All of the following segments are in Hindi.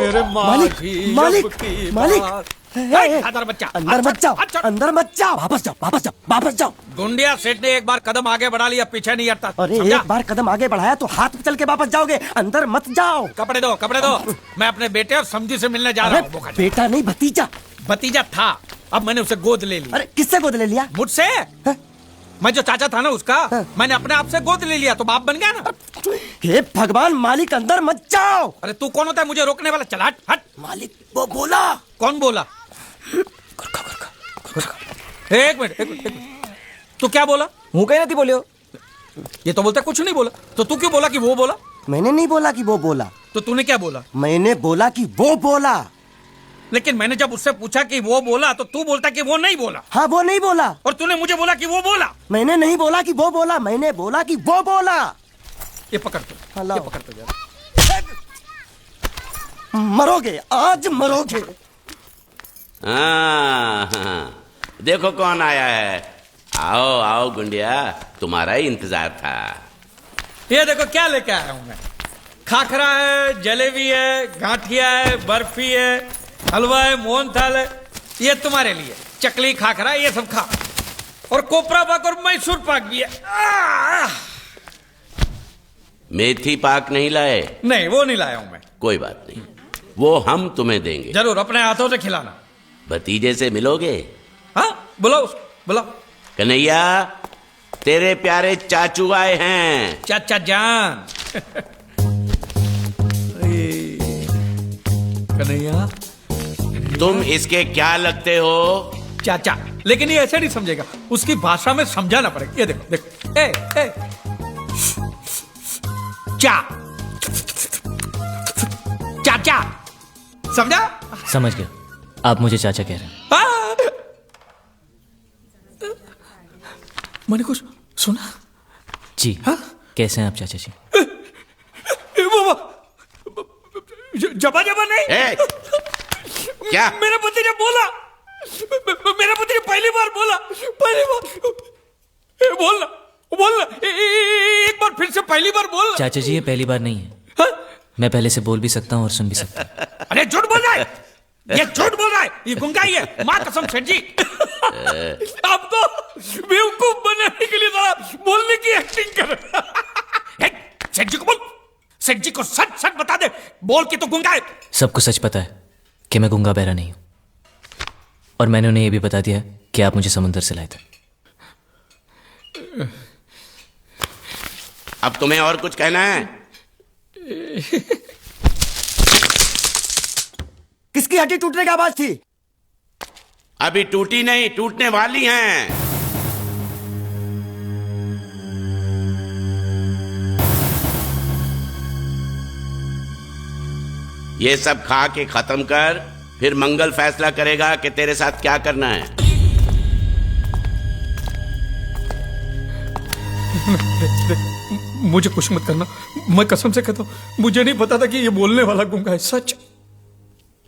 मेरे मालिक मालिक मालिक अंदर बच्चा, अंदर मत जाओ, अंदर मत जाओ, वापस जाओ, वापस जाओ, वापस जाओ। गुंडिया सेठ ने एक बार कदम आगे बढ़ा लिया, पीछे नहीं हटता। अरे एक बार कदम आगे बढ़ाया तो हाथ पे चल के वापस जाओगे, अंदर मत जाओ। कपड़े दो, कपड़े दो। मैं अपने बेटे और समझी से मिलने जा रहा हूँ। बेटा नहीं भतीजा। भतीजा था, अब मैंने उसे गोद ले लिया। अरे किससे गोद ले लिया? मुझसे। मैं जो चाचा था ना उसका, मैंने अपने आप से गोद ले लिया तो बाप बन गया ना। हे भगवान, मालिक अंदर मत जाओ। अरे तू कौन होता है मुझे रोकने वाला? चल हट हट। मालिक वो बोला। कौन बोला? एक मिनट, एक मिनट। तू क्या बोला? मुंह कहीं नहीं बोलियो। ये तो बोलता कुछ नहीं बोला, तो तू क्यों बोला कि वो बोला? मैंने नहीं बोला कि वो बोला। तो तूने क्या बोला? मैंने बोला कि वो बोला। लेकिन मैंने जब उससे पूछा कि वो बोला तो तू बोलता कि वो नहीं बोला। हाँ वो नहीं बोला। और तूने मुझे बोला कि वो बोला। मैंने नहीं बोला कि वो बोला, मैंने बोला कि वो बोला। ये पकड़ तो, ये पकड़ तो जरा। मरोगे, आज मरोगे। हाँ, देखो कौन आया है। आओ आओ गुंडिया, तुम्हारा ही इंतजार था। ये देखो क्या लेके आया हूं मैं। खाखरा है, जलेबी है, गांठिया है, बर्फी है, हलवा है, मोहनथाल है। ये तुम्हारे लिए चकली, खाखरा, ये सब खा। और कोपरा पाक और मैसूर पाक भी है। मेथी पाक नहीं लाए? नहीं, वो नहीं लाया हूं मैं। कोई बात नहीं, वो हम तुम्हें देंगे। जरूर, अपने हाथों से खिलाना। भतीजे से मिलोगे? हाँ, बुलाओ, बुलाओ। कन्हैया, तेरे प्यारे चाचू आए हैं। चाचा जान। कन्हैया, तुम इसके क्या लगते हो? चाचा। लेकिन ये ऐसे नहीं समझेगा, उसकी भाषा में समझाना पड़ेगा। ये देखो देखो, ए चा चाचा, समझा? समझ गया, आप मुझे चाचा कह रहे हैं। मैंने कुछ सुना? जी। हाँ? कैसे हैं आप चाचा जी? जबा जबा नहीं। क्या? मेरा भतीजा बोला, मेरा भतीजा पहली बार बोला, पहली बार। बोलना बोलना, एक बार फिर से पहली बार बोलना। चाचा जी, ये पहली बार नहीं है। हाँ? मैं पहले से बोल भी सकता हूँ और सुन भी सकता हूँ। अरे झूठ बोल रहा है, ये झूठ बोल रहा है, ये गुंगा ही है। माँ कसम सेठ जी। आपको बेवकूफ बनाने के लिए जरा बोलने की एक्टिंग कर। सेठ जी को बोल, सेठ जी को सच सच बता दे, बोल के तो गुंगा है। सबको सच पता है कि मैं गुंगा बहरा नहीं हूं, और मैंने उन्हें यह भी बता दिया कि आप मुझे समुद्र से लाए थे। अब तुम्हें और कुछ कहना है? किसकी हड्डी टूटने की आवाज थी? अभी टूटी नहीं, टूटने वाली हैं। ये सब खा के खत्म कर, फिर मंगल फैसला करेगा कि तेरे साथ क्या करना है। मुझे कुछ मत करना, मैं कसम से कहता हूं, मुझे नहीं पता था कि ये बोलने वाला गुंगा है। सच।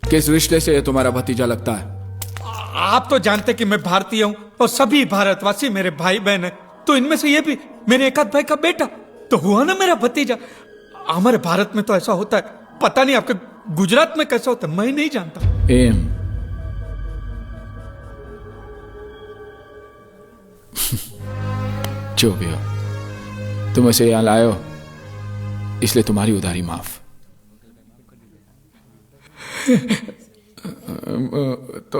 किस रिश्ते से ये तुम्हारा भतीजा लगता है? आप तो जानते कि मैं भारतीय हूं और सभी भारतवासी मेरे भाई बहन है, तो इनमें से ये भी मेरे एक आध भाई का बेटा तो हुआ ना मेरा भतीजा। हमारे भारत में तो ऐसा होता है, पता नहीं आपके गुजरात में कैसा होता है, मैं नहीं जानता। एम जो भी हो, तुम उसे यहां लाए हो, इसलिए तुम्हारी उधारी माफ। तो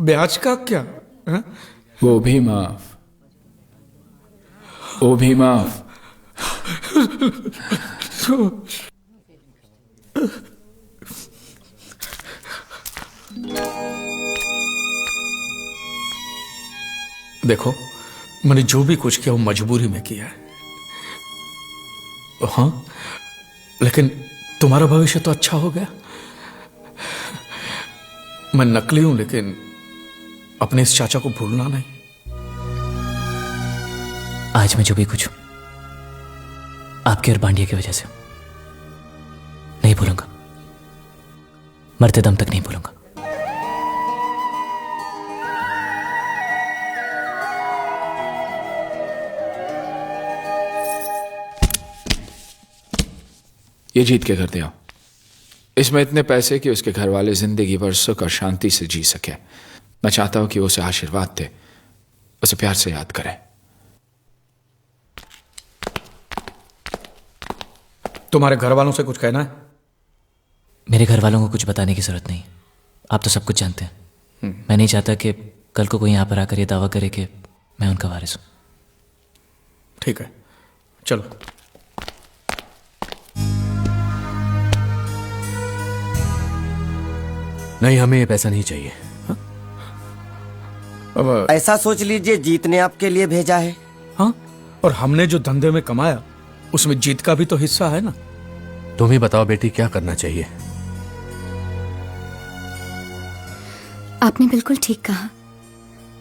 ब्याज का क्या है? वो भी माफ, वो भी माफ। देखो, मैंने जो भी कुछ किया वो मजबूरी में किया है। हाँ, लेकिन तुम्हारा भविष्य तो अच्छा हो गया। मैं नकली हूं, लेकिन अपने इस चाचा को भूलना नहीं। आज मैं जो भी कुछ हूं आपके और बांडिया की वजह से नहीं भूलूंगा, मरते दम तक नहीं भूलूंगा। ये जीत के करते हो। इसमें इतने पैसे कि उसके घर वाले जिंदगी भर सुख और शांति से जी सके। मैं चाहता हूं कि वो उसे आशीर्वाद दे, उसे प्यार से याद करे। तुम्हारे घर वालों से कुछ कहना है? मेरे घर वालों को कुछ बताने की जरूरत नहीं, आप तो सब कुछ जानते हैं। मैं नहीं चाहता कि कल को कोई यहाँ पर आकर ये दावा करे कि मैं उनका वारिस हूं। ठीक है, चलो। नहीं, हमें ये पैसा नहीं चाहिए। अब ऐसा सोच लीजिए जीत ने आपके लिए भेजा है। हाँ, और हमने जो धंधे में कमाया उसमें जीत का भी तो हिस्सा है ना। तुम ही बताओ बेटी, क्या करना चाहिए? आपने बिल्कुल ठीक कहा,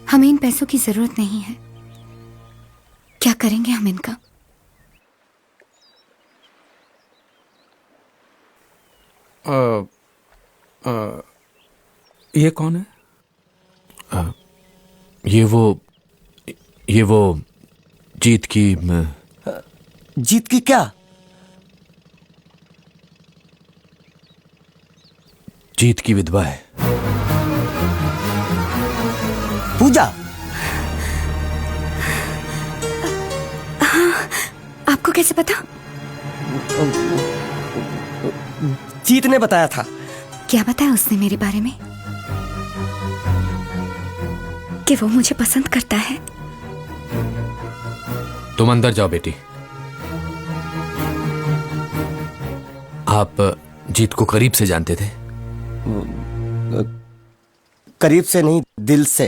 हमें इन पैसों की जरूरत नहीं है। क्या करेंगे हम इनका? ये कौन है? ये वो जीत की जीत की क्या? जीत की विधवा है। पूजा? आपको कैसे पता? जीत ने बताया था। क्या बताया उसने मेरे बारे में? कि वो मुझे पसंद करता है। तुम अंदर जाओ बेटी। आप जीत को करीब से जानते थे? करीब से नहीं, दिल से।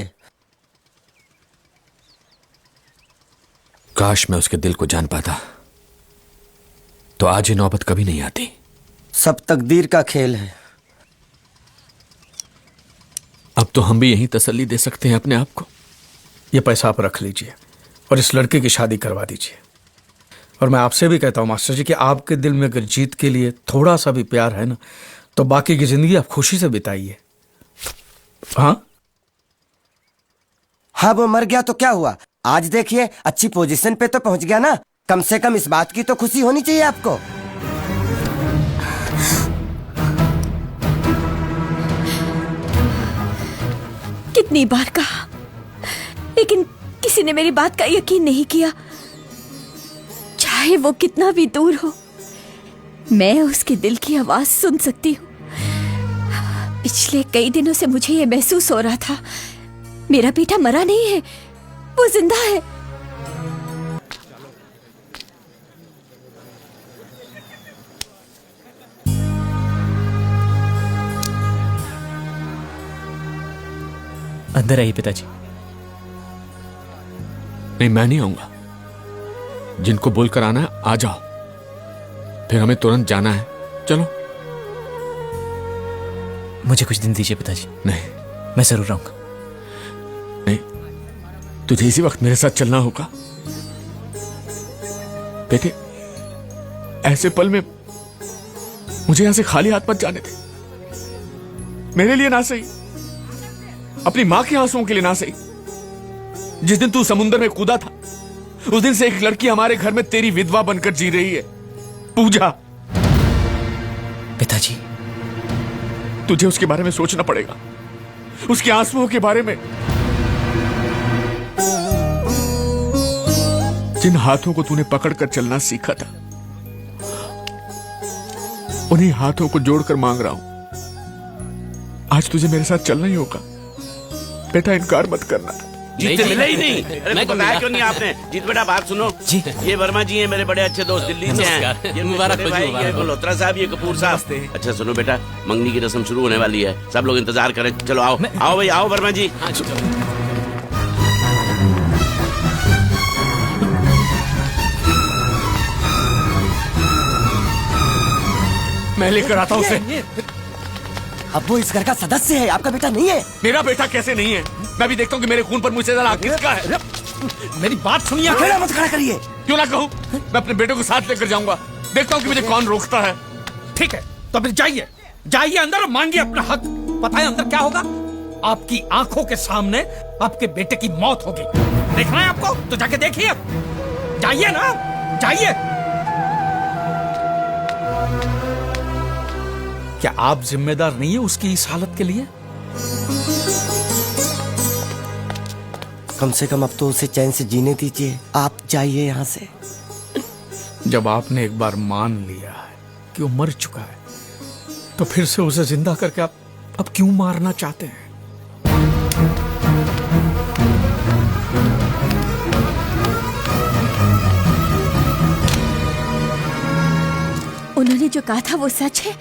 काश मैं उसके दिल को जान पाता, तो आज ये नौबत कभी नहीं आती। सब तकदीर का खेल है। अब तो हम भी यही तसल्ली दे सकते हैं अपने आप को। ये पैसा आप रख लीजिए और इस लड़के की शादी करवा दीजिए। और मैं आपसे भी कहता हूं मास्टर जी कि आपके दिल में अगर जीत के लिए थोड़ा सा भी प्यार है ना, तो बाकी की जिंदगी आप खुशी से बिताइए। हाँ हाँ, वो मर गया तो क्या हुआ? आज देखिए अच्छी पोजीशन पे तो पहुंच गया ना। कम से कम इस बात की तो खुशी होनी चाहिए आपको। कितनी बार कहा, लेकिन किसी ने मेरी बात का यकीन नहीं किया। चाहे वो कितना भी दूर हो, मैं उसके दिल की आवाज सुन सकती हूँ। पिछले कई दिनों से मुझे ये महसूस हो रहा था, मेरा बेटा मरा नहीं है, वो जिंदा है। अंदर आइए पिताजी। नहीं, मैं नहीं आऊंगा। जिनको बोलकर आना है आ जाओ, फिर हमें तुरंत जाना है। चलो। मुझे कुछ दिन दीजिए पिताजी, नहीं मैं जरूर आऊंगा। नहीं, तुझे इसी वक्त मेरे साथ चलना होगा बेटे। ऐसे पल में मुझे यहां से खाली हाथ मत जाने दे। मेरे लिए ना सही, अपनी मां के आंसुओं के लिए ना सही। जिस दिन तू समुद्र में कूदा था, उस दिन से एक लड़की हमारे घर में तेरी विधवा बनकर जी रही है, पूजा। पिताजी, तुझे उसके बारे में सोचना पड़ेगा, उसके आंसुओं के बारे में। जिन हाथों को तूने पकड़कर चलना सीखा था, उन्हीं हाथों को जोड़कर मांग रहा हूं, आज तुझे मेरे साथ चलना ही होगा। बेटा, इनकार मत करना। जीत से मिला ही नहीं। अरे बताया क्यों नहीं आपने? जीत बेटा, बात सुनो जी। ये वर्मा जी हैं, मेरे बड़े अच्छे दोस्त, दिल्ली से हैं। ये मुबारक भाई, ये मल्होत्रा साहब, ये कपूर साहब। अच्छा सुनो बेटा, मंगनी की रस्म शुरू होने वाली है, सब लोग इंतजार करें। चलो आओ आओ भाई, आओ वर्मा जी। मैं लेकर आता हूं उसे। अब वो इस घर का सदस्य है, आपका बेटा नहीं है। मेरा बेटा कैसे नहीं है? मैं भी देखता हूं कि मेरे खून पर मुझसे ज्यादा किसका है। मेरी बात सुनिए। अकेला मत खड़ा करिए। क्यों ना कहूं, मैं अपने बेटे को साथ लेकर जाऊंगा। देखता हूं कि मुझे कौन रोकता है। ठीक है, तो फिर जाइए, जाइए अंदर और मांगिए अपना हक। पता है अंदर क्या होगा? आपकी आंखों के सामने आपके बेटे की मौत होगी। देखना है आपको तो जाके देखिए। जाइए ना, जाइए। क्या आप जिम्मेदार नहीं है उसकी इस हालत के लिए? कम से कम अब तो उसे चैन से जीने दीजिए। आप जाइए यहाँ से। जब आपने एक बार मान लिया है कि वो मर चुका है, तो फिर से उसे जिंदा करके आप अब क्यों मारना चाहते हैं? उन्होंने जो कहा था वो सच है।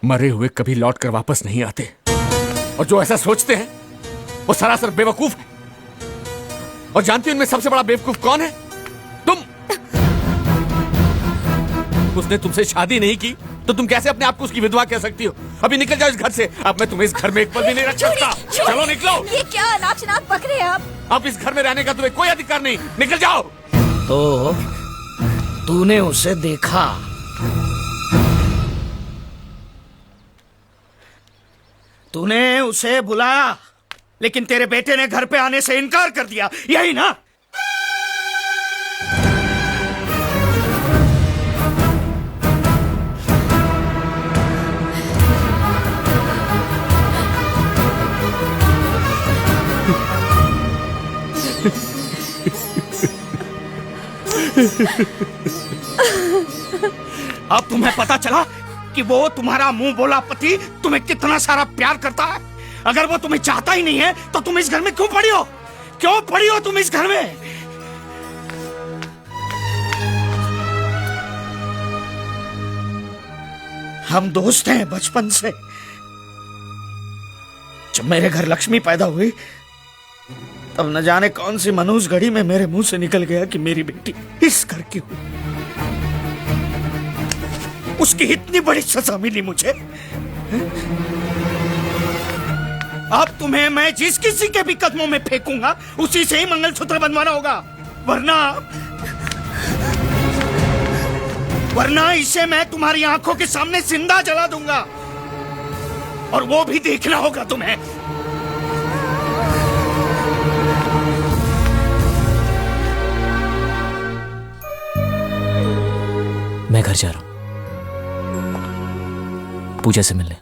मरे हुए कभी लौट कर वापस नहीं आते, और जो ऐसा सोचते हैं वो सरासर बेवकूफ है। और जानती हो उनमें सबसे बड़ा बेवकूफ कौन है? तुम। उसने तुमसे शादी नहीं की तो तुम कैसे अपने आप को उसकी विधवा कह सकती हो? अभी निकल जाओ इस घर से। अब मैं तुम्हें इस घर में एक पल भी नहीं रख सकता। चलो निकलो। ये क्या अनाप-शनाप बक रहे हैं आप? अब इस घर में रहने का तुम्हें कोई अधिकार नहीं। निकल जाओ। तो तूने उसे देखा? तूने उसे बुलाया, लेकिन तेरे बेटे ने घर पे आने से इनकार कर दिया, यही ना? अब तुम्हें पता चला कि वो तुम्हारा मुंह बोला पति तुम्हें कितना सारा प्यार करता है। अगर वो तुम्हें चाहता ही नहीं है तो तुम इस घर में क्यों पड़ी हो? क्यों पड़ी हो तुम इस घर में? हम दोस्त हैं बचपन से। जब मेरे घर लक्ष्मी पैदा हुई तब न जाने कौन सी मनूस घड़ी में मेरे मुंह से निकल गया कि मेरी बेटी इस घर की हुई। उसकी इतनी बड़ी सजा मिली मुझे। अब तुम्हें मैं जिस किसी के भी कदमों में फेंकूंगा उसी से ही मंगलसूत्र बंधवाना होगा, वरना इसे मैं तुम्हारी आंखों के सामने जिंदा जला दूंगा, और वो भी देखना होगा तुम्हें। मैं घर जा रहा हूं पूजा से मिलने।